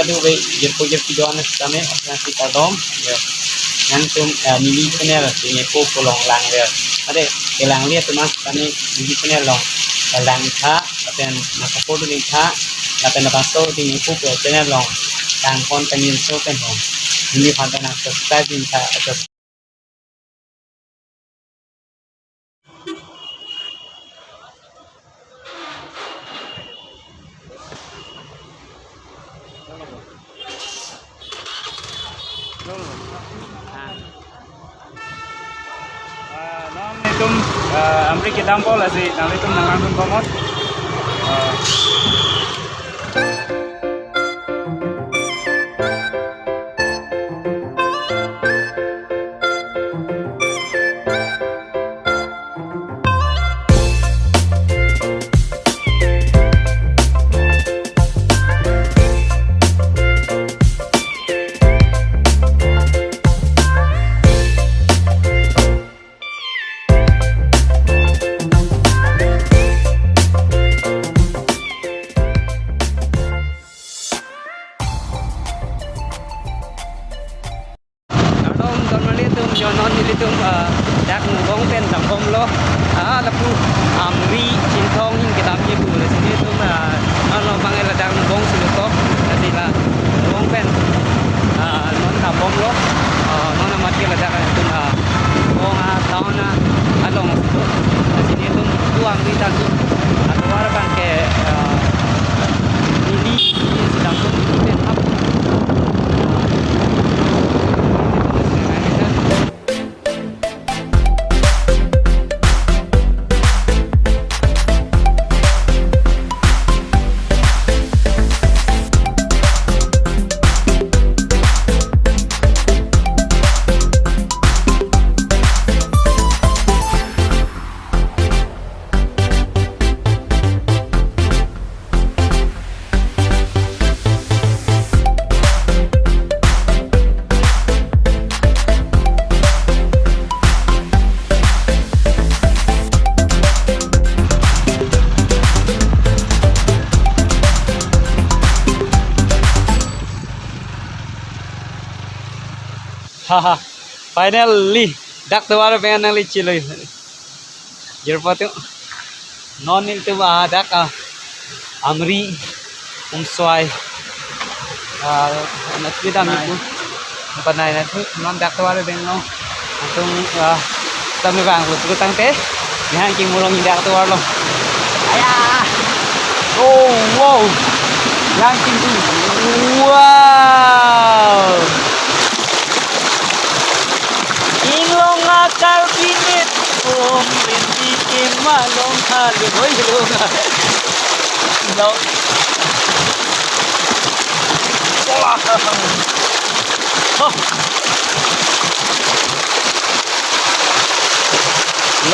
kadu be jer video anas kami nasi kadom ya yang tum mini channel ini ko kolong lang ya ade kelang lihat tuh mas kami mini channel long lang tha aten nakapodo ni tha aten napaso di ko channel long tang kon kanyin so ten hong ini pantana subscribe din tha atas Nam nitum amri kita dampol asi nam nitum nanganun komot. Jonon nilitum dak ngong pen tam kom lo lapu amri cintong ing kita punya bu le sini tu ano panggil dak ngong sini to jadi la ngong pen non tam kom lo non amat ke dak tu ngong tahun along sini tu amri tan tu atau kan ke ini sedang tu pen up haha finally dak tawar pengen nang lici loy jerpat yuk non itu dak amri umswai anak kita niku panai na tu non dak tawar pengen no antung tami bang lu tang teh yang king mulong dak tawar lo ayah oh wow ranking tu wow ilong akal pinit om rintikin malong halu hoy ilong pola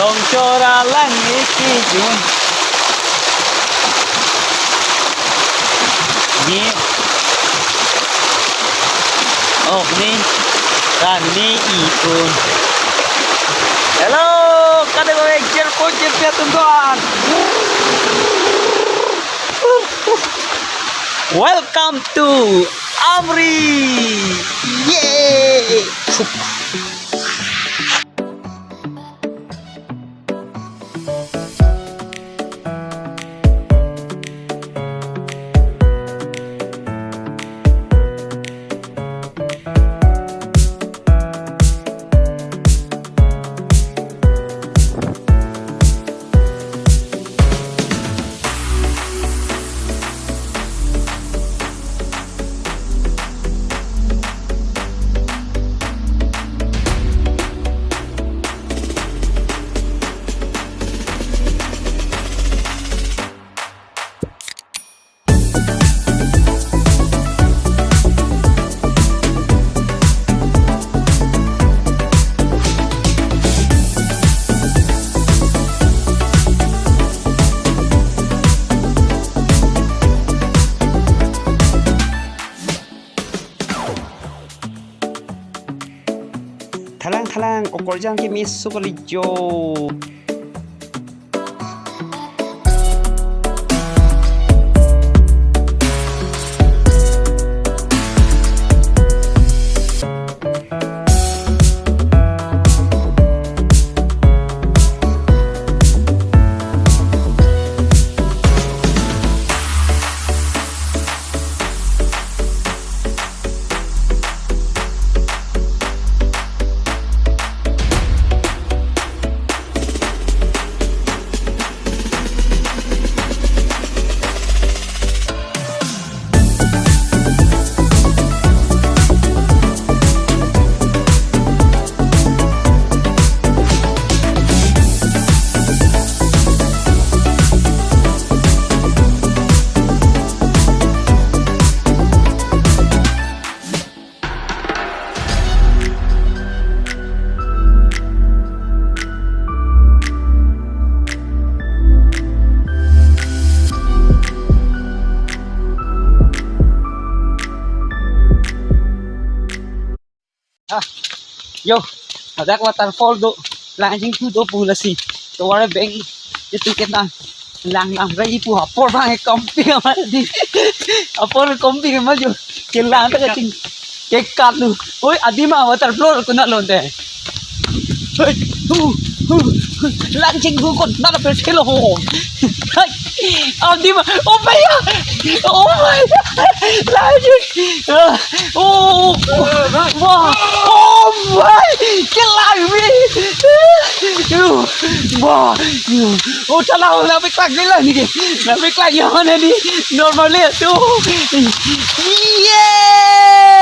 long chora langit kijun ni oh ni kami ikut. Hello, kada ko jerpot tuntuan. Welcome to Amri. Yeay. Thalang okorjang kimi sukolijo. Yo, ada waterfall do. Lang jing tu do pula si. To wala beng itu kita lang rai pu apor bang camping hamaरे di. Apor camping में जो केला तक चिंग केक काट लूं. ओए आदिमा waterfall को ना लोंते. Lang jing tu kon na pe thelo ho. Adima, oh my god, oh my god, lang jing. Oh, wow, oh my, kelang mi. Wow, oh chalo la pe klak lah ni ke. La pe klak yang mana ni? Normally tu. Yeah.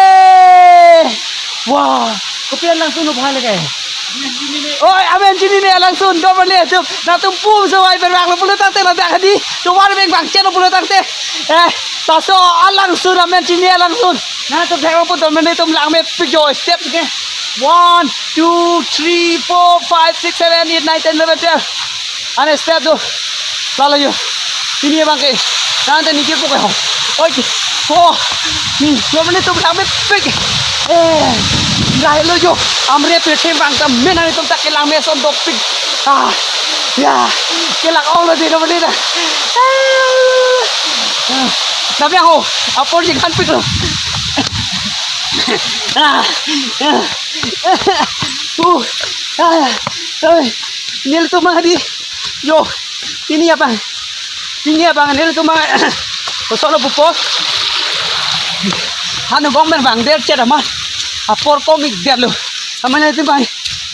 Wow, kopian langsung bahale kae. Oi, amen sini ni langsung double le tu. Na tumpu sawai berbang lo puluh tangte la dak di. Tuwar beng bang chen lo puluh tangte. Taso langsung amen sini langsung. Na tu thek pun tu mene tum lang me pijo step ke. 1 2 3 4 5 6 7 8 9 10 11 12. Ane step tu. Lalu yo. Sini bang ke. Nanti ni ke pokok. Oi. Oh. Ni lo mene tum lang me pik. Rai lo yo. Amre peche bang tam mena ni tum tak kelang me son topik. Ya. Kelang all di lo mene dah. Tapi aku apa sih kan pik lo. Nil tu mah di. Yo. Ini apa? Ini apa nil tu mah. Kosong lo pupos. Hanu bong men bang der cera mah. Apor komik der lo. Amane tu mah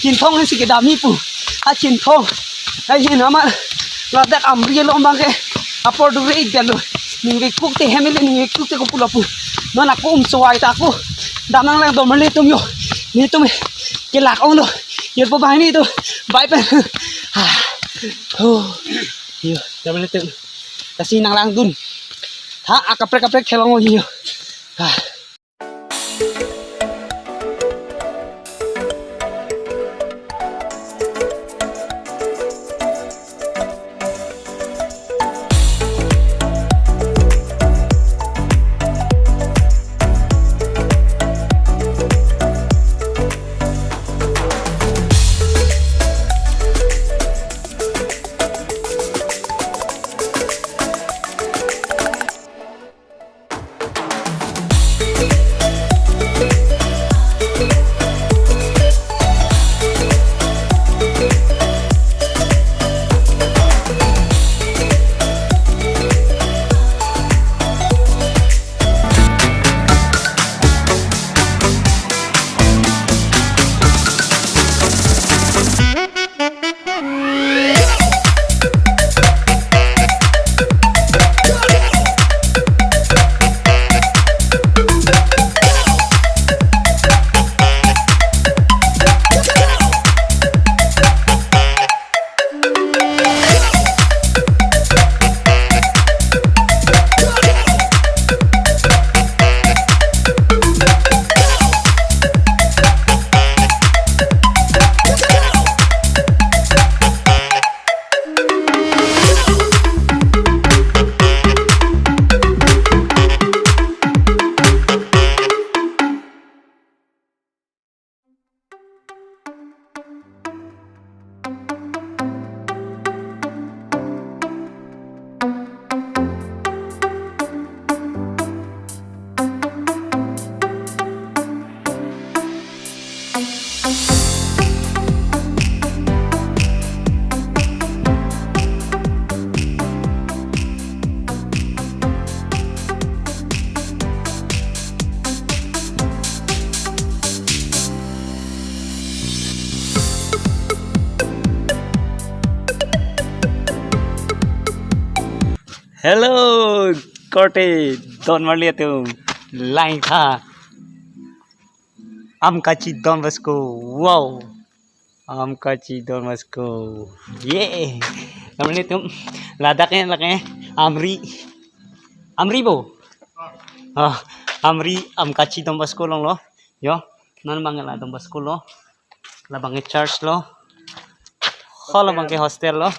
cintong ni sikit dami pu. Cintong. Ini nama ladak amri lo bang ke. Apor dure der lo. Ningi kuk te hemile ningi kuk te ko pula pu. Non aku suai ta aku. Danang lang do mali tum yo. Ni tum kelak on lo. Yer po bahini tu. Bai pen. Yo, dah mali tum. Kasi nang lang dun. Ha akaprek khelong yo. Hello, Korte, Don Marlieto, Lain Tha, Amkachi Don Vasco, wow, Amkachi Don Vasco, yeah, Marlieto, ladaknya, Amri bo, Amri, Amkachi Don Vasco long lo, yo, nan bang la Don Vasco lo, labang church lo. Labang ke hostel lo,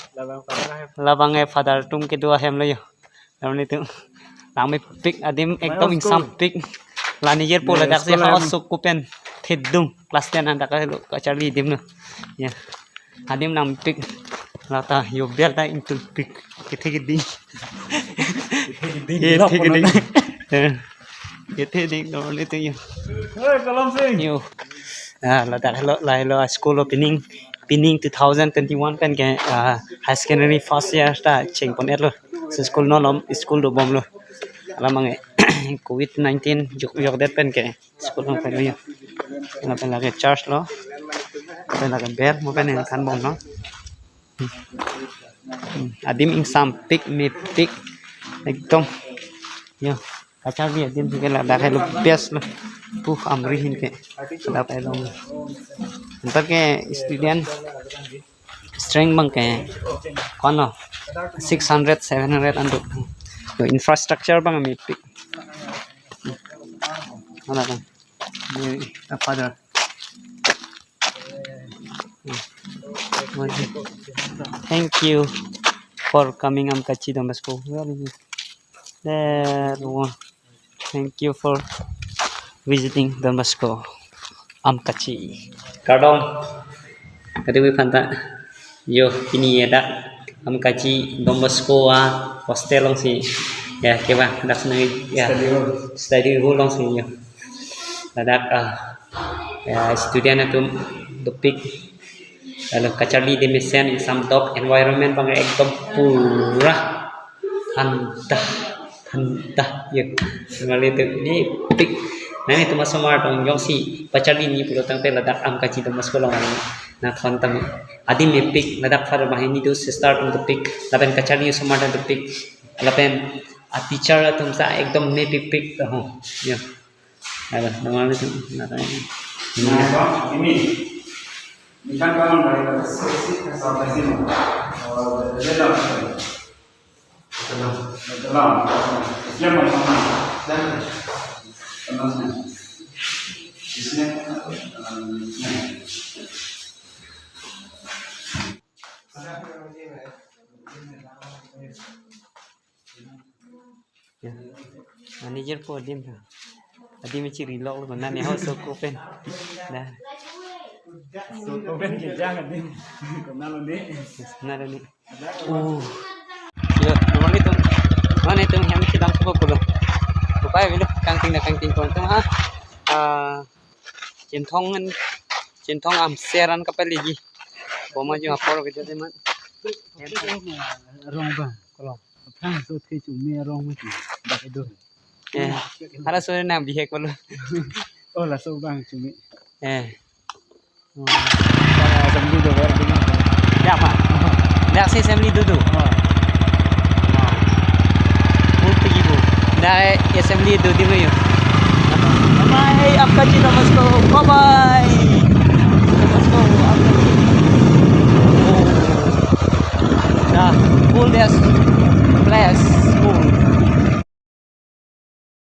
labang ke father tum ke dua hem lo yo, namanya itu, lang me pick adim ekdom insam pick, lani yer pola dak se haus sukupen, thedung class 10 anda ka Charlie dim no ya adim nam pick lata yo bel ta into pick kithe gidi kithe gidi no le tu yo Kalam Singh. yo lata lo school opening 2021 kan ke high secondary first year sta cheng ponet lo school no lom school do bom lo ala mange COVID-19 juk det pen ke school no pen yo na pen lage charge lo pen lage ber mo pen kan bom no adim ing sam pick me pick ekdom yo acha bi adim ke la da lo best lo puh amri hin ke da pa lo antar ke student strength bang ke kono 600 700 andu yo infrastructure bang me pick ala kan father thank you for coming Amkachi Don Bosco. There one. Thank you for visiting Don Bosco Amkachi. Kadom. Kati panta yo ini ada Amkachi Don Bosco hostel long si ya keba dak senang ya study hall long si yo. Dadak ya student itu topik lalu kacali di mesin sam top environment bang ekdom pura hantah ya kembali itu ini pik nah itu masuk martong yang si kacali ni pulau tang ladak am kaci tu masuk long na thon tam adi me pik ladak far bahini tu start untuk pik lapen kacali semua ada pik lapen teacher tum sa ekdom me pik ho ya ada normal itu nah ini ikan kalam dari sisi sampai sini dalam siapa sama dan tenang di sini manager po dim ta adi me chi reload ko na ne ho so ko pen na so open ke jangan din kenal ni na ni yo nomor itu mana itu yang kita dang ko lo supaya bilo kangting kon tu ha chin thong am seran kapal lagi boma jo apor gitu de man rong ba kalau kan so the chu me rong ma ba ke do ada sore nam bihek lo oh la so bang chu me assembly do ber dulu ya pak dak si assembly dulu pergi bu dak assembly do di yo bye Amkachi Don Bosco bye bye Don Bosco Amkachi nah full des place